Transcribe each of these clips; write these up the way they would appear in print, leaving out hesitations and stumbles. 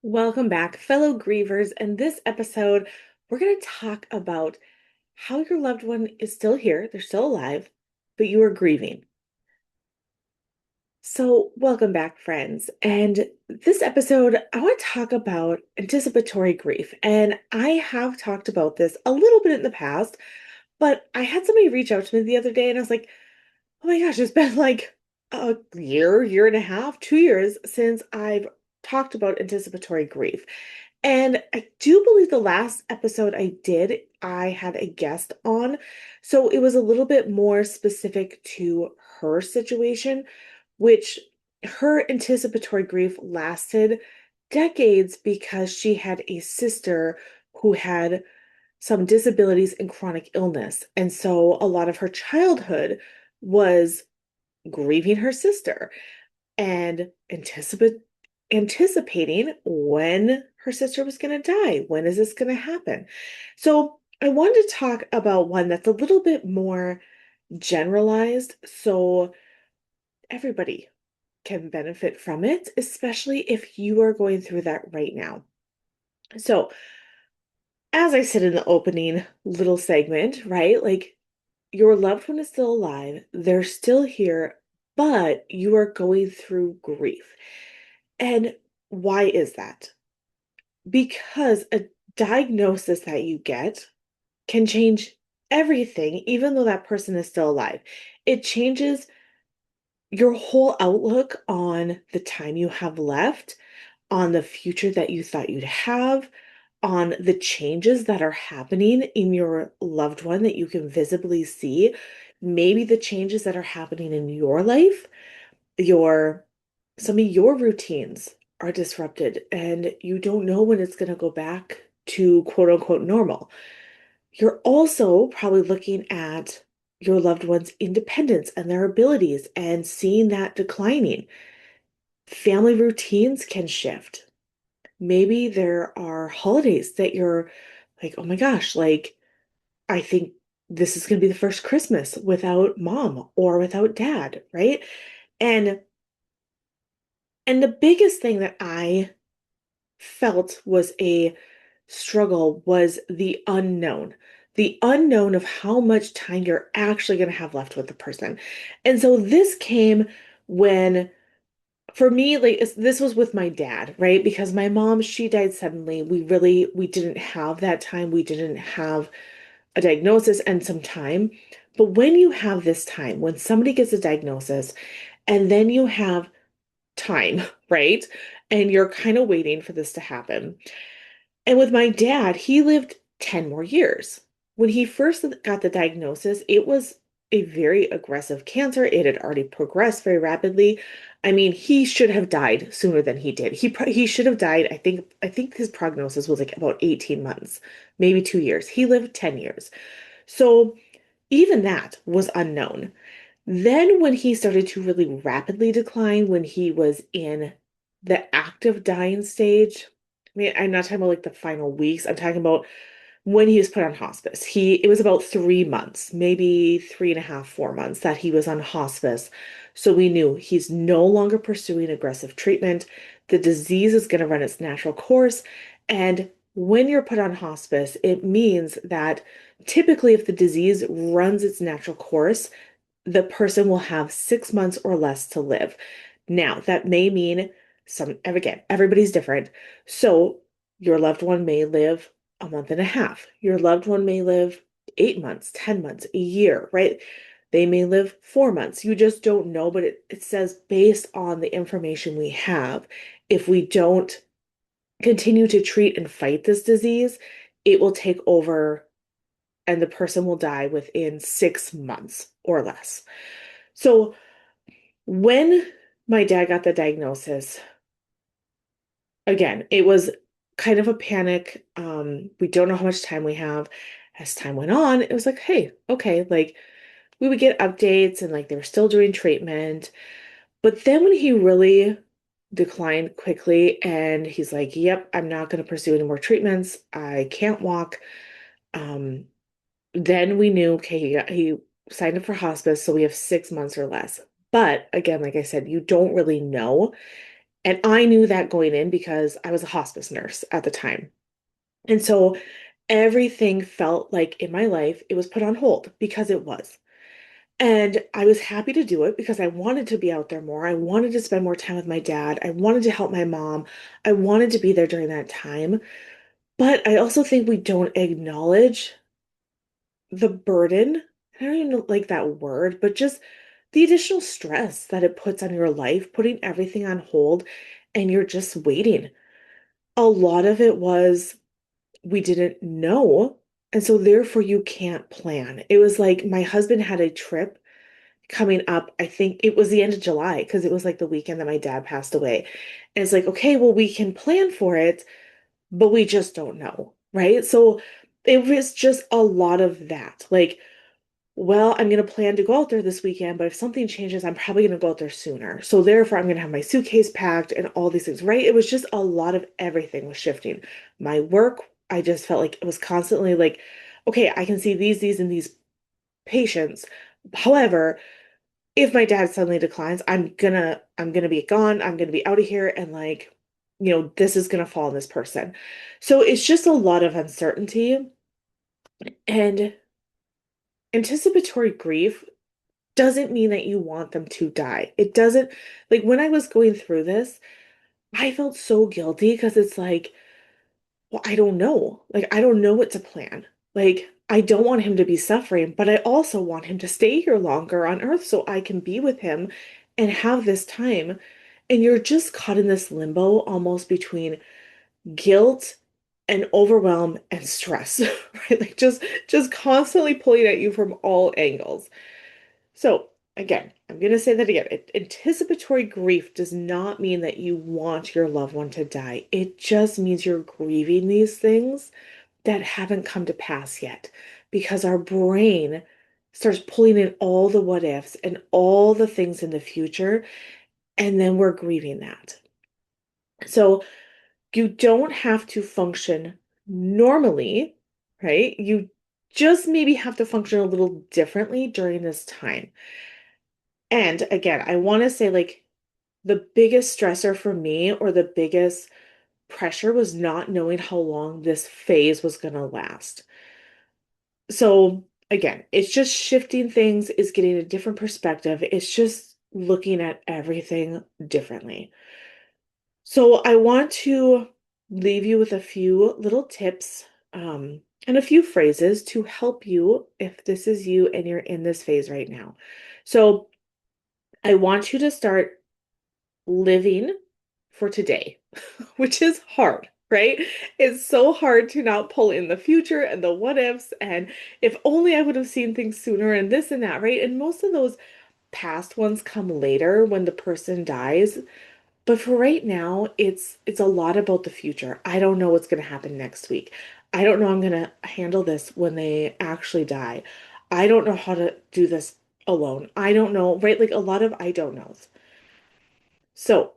Welcome back, fellow grievers. In this episode, we're going to talk about how your loved one is still here, they're still alive, but you are grieving. So, welcome back, friends. And this episode, I want to talk about anticipatory grief. And I have talked about this a little bit in the past, but I had somebody reach out to me the other day, and I was like, oh my gosh, it's been like a year and a half, 2 years since I've talked about anticipatory grief. And I do believe the last episode I did, I had a guest on. So it was a little bit more specific to her situation, which her anticipatory grief lasted decades because she had a sister who had some disabilities and chronic illness. And so a lot of her childhood was grieving her sister and anticipating when her sister was going to die. When is this going to happen? So I wanted to talk about one that's a little bit more generalized so everybody can benefit from it, especially if you are going through that right now. So, as I said in the opening little segment, right? Like your loved one is still alive, they're still here, but you are going through grief. And why is that? Because a diagnosis that you get can change everything, even though that person is still alive. It changes your whole outlook on the time you have left, on the future that you thought you'd have, on the changes that are happening in your loved one that you can visibly see, maybe the changes that are happening in your life, your some of your routines are disrupted and you don't know when it's going to go back to quote unquote normal. You're also probably looking at your loved one's independence and their abilities and seeing that declining. Family routines can shift. Maybe there are holidays that you're like, oh my gosh, like I think this is going to be the first Christmas without mom or without dad, right? And the biggest thing that I felt was a struggle was the unknown of how much time you're actually going to have left with the person. And so this came when for me, like this was with my dad, right? Because my mom, she died suddenly. We didn't have that time. We didn't have a diagnosis and some time. But when you have this time, when somebody gets a diagnosis and then you have time, right? And you're kind of waiting for this to happen. And with my dad, he lived 10 more years. When he first got the diagnosis, it was a very aggressive cancer. It had already progressed very rapidly. I mean, he should have died sooner than he did. He should have died. I think his prognosis was like about 18 months, maybe 2 years. He lived 10 years. So even that was unknown. Then, when he started to really rapidly decline, when he was in the active dying stage, I mean, I'm not talking about like the final weeks. I'm talking about when he was put on hospice. It was about 3 months, maybe 3.5, 4 months that he was on hospice. So we knew he's no longer pursuing aggressive treatment. The disease is going to run its natural course. And when you're put on hospice, it means that typically, if the disease runs its natural course, the person will have 6 months or less to live. Now, that may mean again, everybody's different. So, your loved one may live a month and a half. Your loved one may live 8 months, 10 months, a year, right? They may live 4 months. You just don't know, but it says based on the information we have, if we don't continue to treat and fight this disease, it will take over and the person will die within 6 months or less. So when my dad got the diagnosis, again, it was kind of a panic. We don't know how much time we have. As time went on, it was like, hey, okay, like we would get updates and like they were still doing treatment. But then when he really declined quickly and he's like, yep, I'm not going to pursue any more treatments. I can't walk. Um, then we knew, okay, he signed up for hospice, so we have 6 months or less. But again, like I said, you don't really know. And I knew that going in because I was a hospice nurse at the time. And so everything felt like in my life it was put on hold because it was. And I was happy to do it because I wanted to be out there more. I wanted to spend more time with my dad. I wanted to help my mom. I wanted to be there during that time. But I also think we don't acknowledge the burden. I don't even like that word, but just the additional stress that it puts on your life, putting everything on hold, and you're just waiting. A lot of it was we didn't know. And so therefore you can't plan. It was like my husband had a trip coming up. I think it was the end of July because it was like the weekend that my dad passed away. And it's like, okay, well, we can plan for it, but we just don't know. Right. So it was just a lot of that. Like, well, I'm going to plan to go out there this weekend, but if something changes, I'm probably going to go out there sooner. So therefore, I'm going to have my suitcase packed and all these things, right? It was just a lot of everything was shifting. My work, I just felt like it was constantly like, okay, I can see these, and these patients. However, if my dad suddenly declines, I'm gonna be gone. I'm gonna be out of here, and like, this is gonna fall on this person. So it's just a lot of uncertainty and anticipatory grief doesn't mean that you want them to die. It doesn't, like when I was going through this, I felt so guilty because it's like, well, I don't know. Like, I don't know what to plan. Like, I don't want him to be suffering, but I also want him to stay here longer on Earth so I can be with him and have this time. And you're just caught in this limbo almost between guilt and overwhelm and stress, right? Like just constantly pulling at you from all angles. So again, I'm going to say that again. Anticipatory grief does not mean that you want your loved one to die. It just means you're grieving these things that haven't come to pass yet because our brain starts pulling in all the what ifs and all the things in the future, and then we're grieving that. So you don't have to function normally, right? You just maybe have to function a little differently during this time. And again, I want to say like the biggest stressor for me or the biggest pressure was not knowing how long this phase was going to last. So again, it's just shifting things, is getting a different perspective. It's just looking at everything differently. So I want to leave you with a few little tips and a few phrases to help you if this is you and you're in this phase right now. So I want you to start living for today, which is hard, right? It's so hard to not pull in the future and the what ifs and if only I would have seen things sooner and this and that, right? And most of those past ones come later when the person dies. But for right now, it's a lot about the future. I don't know what's going to happen next week. I don't know I'm going to handle this when they actually die. I don't know how to do this alone. I don't know, right? Like a lot of I don't knows. So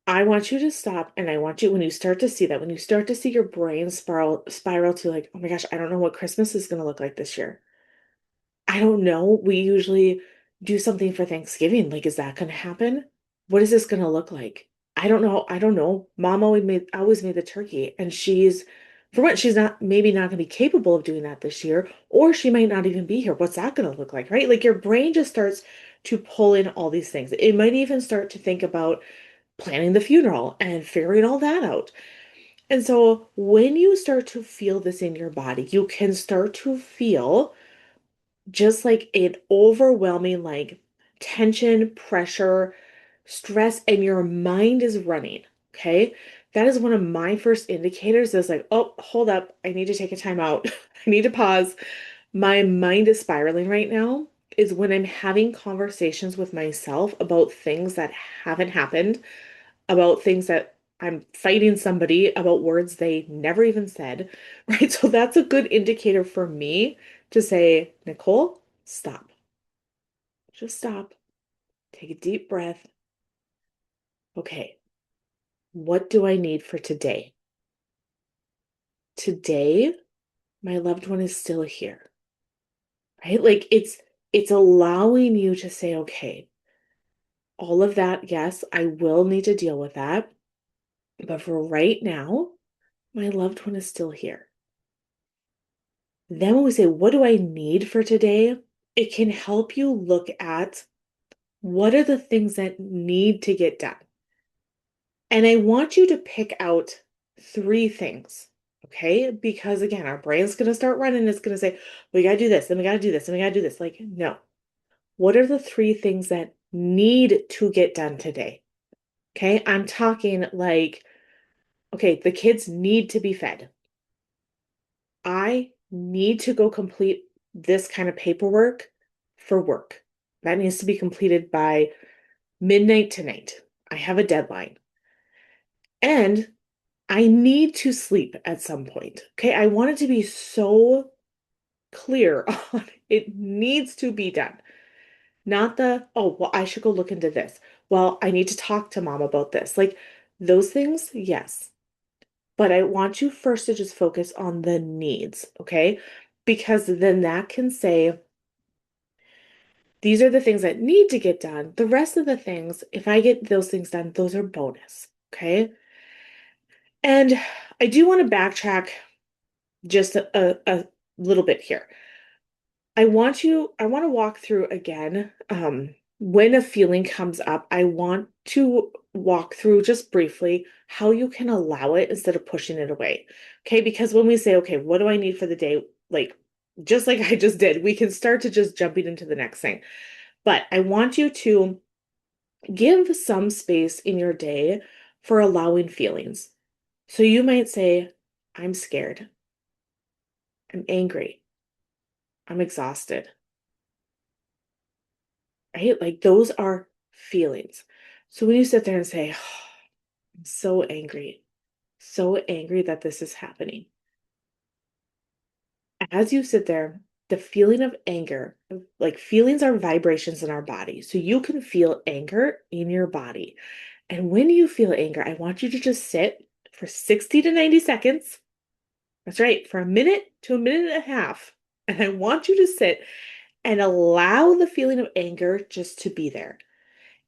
I want you to stop and I want you when you start to see that, when you start to see your brain spiral to like, oh my gosh, I don't know what Christmas is going to look like this year. I don't know. We usually do something for Thanksgiving. Like, is that going to happen? What is this going to look like? I don't know. I don't know. Mom always made the turkey, and for what, she's not maybe not going to be capable of doing that this year, or she might not even be here. What's that going to look like, right? Like your brain just starts to pull in all these things. It might even start to think about planning the funeral and figuring all that out. And so when you start to feel this in your body, you can start to feel just like an overwhelming like tension, pressure, stress, and your mind is running. Okay. That is one of my first indicators is like, oh, hold up. I need to take a time out. I need to pause. My mind is spiraling right now is when I'm having conversations with myself about things that haven't happened, about things that I'm fighting somebody about words they never even said, right? So that's a good indicator for me to say, Nicole, stop. Just stop. Take a deep breath. Okay, what do I need for today? Today, my loved one is still here, right? Like it's allowing you to say, okay, all of that, yes, I will need to deal with that. But for right now, my loved one is still here. Then when we say, what do I need for today? It can help you look at what are the things that need to get done. And I want you to pick out three things, okay? Because again, our brain's going to start running. It's going to say, we got to do this, then we got to do this, and we got to do this. Like, no. What are the three things that need to get done today? Okay. I'm talking like, okay, the kids need to be fed. I need to go complete this kind of paperwork for work. That needs to be completed by midnight tonight. I have a deadline. And I need to sleep at some point. Okay. I want it to be so clear on it needs to be done. Not the, oh, well, I should go look into this. Well, I need to talk to mom about this. Like those things, yes. But I want you first to just focus on the needs, okay? Because then that can say, these are the things that need to get done. The rest of the things, if I get those things done, those are bonus, okay? And I do want to backtrack just a little bit here. I want to walk through again. When a feeling comes up, I want to walk through just briefly how you can allow it instead of pushing it away. Okay, because when we say, okay, what do I need for the day? Like, just like I just did, we can start to just jumping into the next thing. But I want you to give some space in your day for allowing feelings. So you might say, I'm scared, I'm angry, I'm exhausted, right? Like those are feelings. So when you sit there and say, oh, I'm so angry that this is happening. As you sit there, the feeling of anger, like feelings are vibrations in our body. So you can feel anger in your body. And when you feel anger, I want you to just sit for 60 to 90 seconds. That's right, for a minute to a minute and a half. And I want you to sit and allow the feeling of anger just to be there.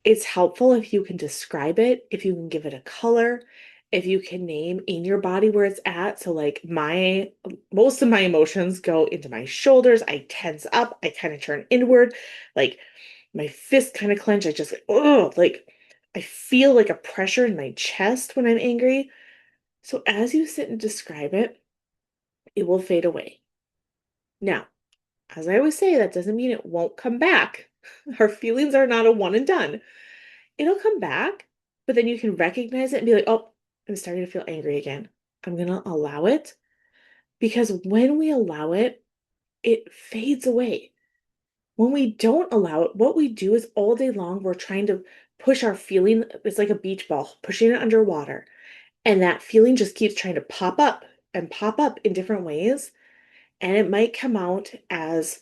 It's helpful if you can describe it, if you can give it a color, if you can name in your body where it's at. So like most of my emotions go into my shoulders. I tense up. I kind of turn inward. Like my fists kind of clench. I just, oh, like I feel like a pressure in my chest when I'm angry. So as you sit and describe it, it will fade away. Now, as I always say, that doesn't mean it won't come back. Our feelings are not a one and done. It'll come back, but then you can recognize it and be like, oh, I'm starting to feel angry again. I'm going to allow it because when we allow it, it fades away. When we don't allow it, what we do is all day long, we're trying to push our feeling. It's like a beach ball, pushing it underwater. And that feeling just keeps trying to pop up and pop up in different ways. And it might come out as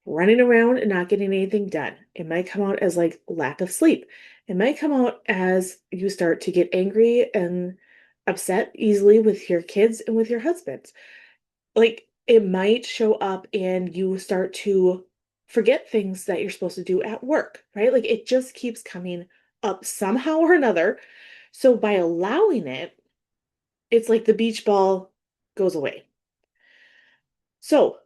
running around and not getting anything done. It might come out as like lack of sleep. It might come out as you start to get angry and upset easily with your kids and with your husbands. Like it might show up and you start to forget things that you're supposed to do at work, right? Like it just keeps coming up somehow or another. So by allowing it, it's like the beach ball goes away. So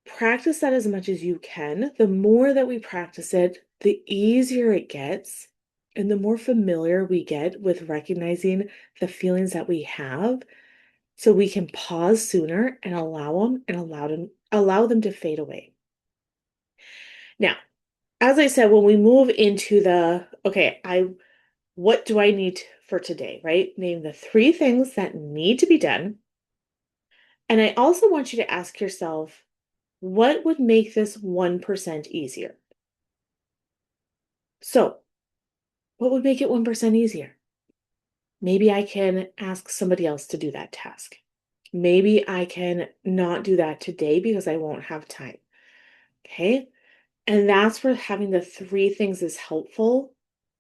practice that as much as you can. The more that we practice it, the easier it gets, and the more familiar we get with recognizing the feelings that we have, so we can pause sooner and allow them to fade away. Now, as I said, when we move into the okay, I what do I need for today, right? Name the three things that need to be done. And I also want you to ask yourself, what would make this 1% easier? So, what would make it 1% easier? Maybe I can ask somebody else to do that task. Maybe I can not do that today because I won't have time. Okay. And that's where having the three things is helpful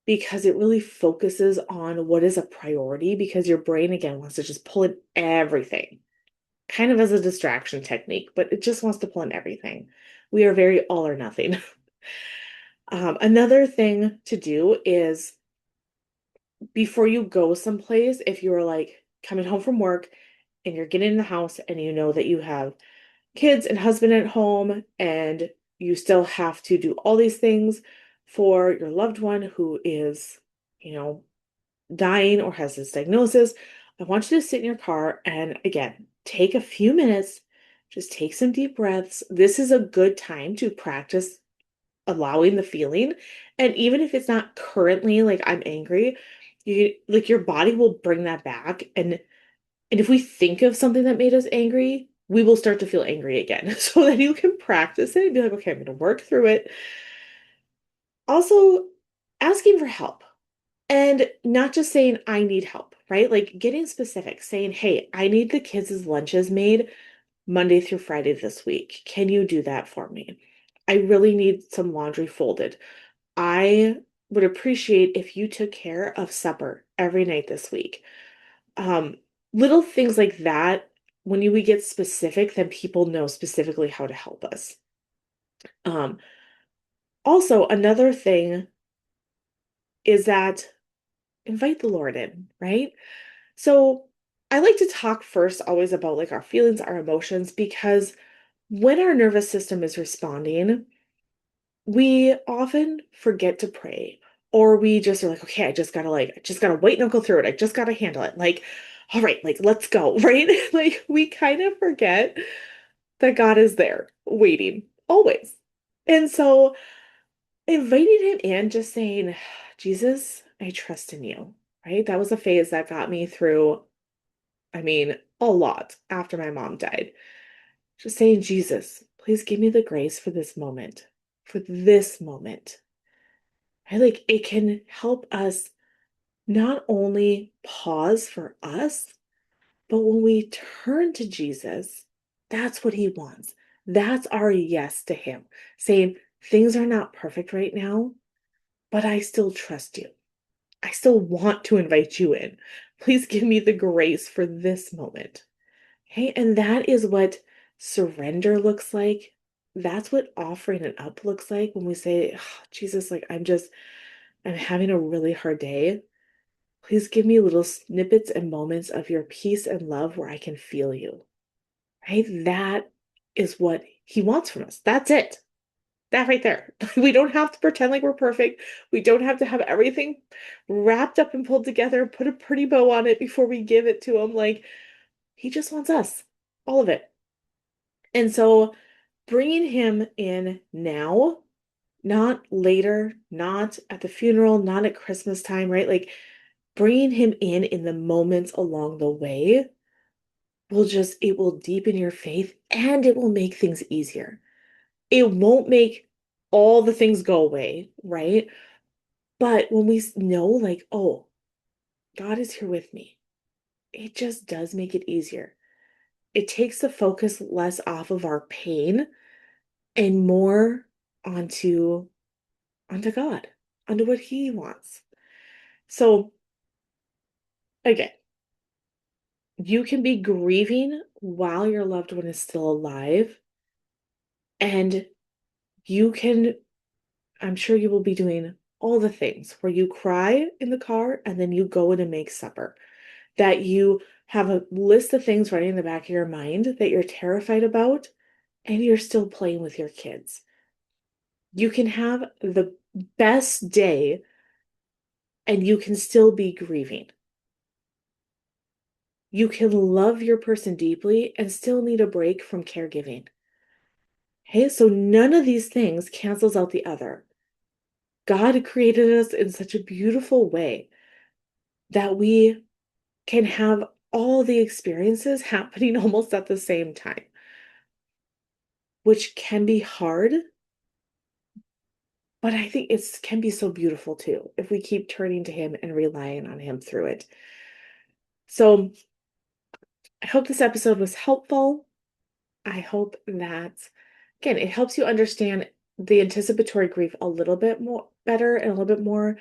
because it really focuses on what is a priority because your brain, again, wants to just pull in everything, kind of as a distraction technique, but it just wants to pull in everything. We are very all or nothing. Another thing to do is before you go someplace, if you're like coming home from work and you're getting in the house and you know that you have kids and husband at home and you still have to do all these things for your loved one who is, you know, dying or has this diagnosis, I want you to sit in your car and again, take a few minutes, just take some deep breaths. This is a good time to practice allowing the feeling. And even if it's not currently like I'm angry, you like your body will bring that back. And if we think of something that made us angry, we will start to feel angry again. So that you can practice it and be like, okay, I'm going to work through it. Also, asking for help. And not just saying, I need help, right? Like getting specific, saying, hey, I need the kids' lunches made Monday through Friday this week. Can you do that for me? I really need some laundry folded. I would appreciate if you took care of supper every night this week. Um, Little things like that, when we get specific, then people know specifically how to help us. Um, Also, another thing is that invite the Lord in, right? So I like to talk first always about like our feelings, our emotions, because when our nervous system is responding, we often forget to pray, or we just are like, okay, I just gotta wait and go through it. I just gotta handle it. Like, all right, like let's go, right? Like we kind of forget that God is there waiting always. And so inviting him in, just saying, Jesus, I trust in you, right? That was a phase that got me through, I mean, a lot after my mom died. Just saying, Jesus, please give me the grace for this moment, for this moment. I like it can help us not only pause for us, but when we turn to Jesus, that's what he wants. That's our yes to him, saying, things are not perfect right now, but I still trust you. I still want to invite you in. Please give me the grace for this moment. Hey, and that is what surrender looks like. That's what offering it up looks like when we say, "Oh, Jesus, like I'm having a really hard day. Please give me little snippets and moments of your peace and love where I can feel you." Right? That is what he wants from us. That's it. That right there. We don't have to pretend like we're perfect. We don't have to have everything wrapped up and pulled together, put a pretty bow on it before we give it to him. Like, he just wants us, all of it. And so bringing him in now, not later, not at the funeral, not at Christmas time, right? Like bringing him in the moments along the way it will deepen your faith and it will make things easier. It won't make all the things go away, right? But when we know, like, oh, God is here with me, it just does make it easier. It takes the focus less off of our pain and more onto God, onto what He wants. So again, you can be grieving while your loved one is still alive, and you can, I'm sure you will be doing all the things where you cry in the car and then you go in and make supper, that you have a list of things running in the back of your mind that you're terrified about, and you're still playing with your kids. You can have the best day and you can still be grieving. You can love your person deeply and still need a break from caregiving. Hey, so none of these things cancels out the other. God created us in such a beautiful way that we can have all the experiences happening almost at the same time, which can be hard, but I think it can be so beautiful too if we keep turning to Him and relying on Him through it. So I hope this episode was helpful. I hope that, again, it helps you understand the anticipatory grief a little bit more better and a little bit more,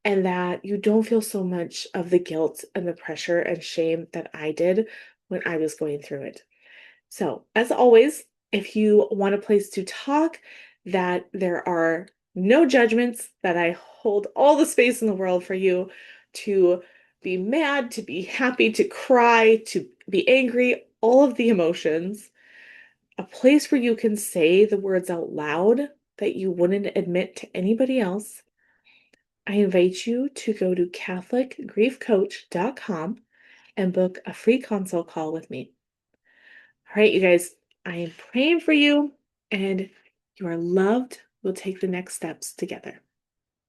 and that you don't feel so much of the guilt and the pressure and shame that I did when I was going through it. So, as always, if you want a place to talk, that there are no judgments, that I hold all the space in the world for you to be mad, to be happy, to cry, to be angry, all of the emotions. A place where you can say the words out loud that you wouldn't admit to anybody else. I invite you to go to catholicgriefcoach.com and book a free consult call with me. All right, you guys, I am praying for you, and you are loved. We'll take the next steps together.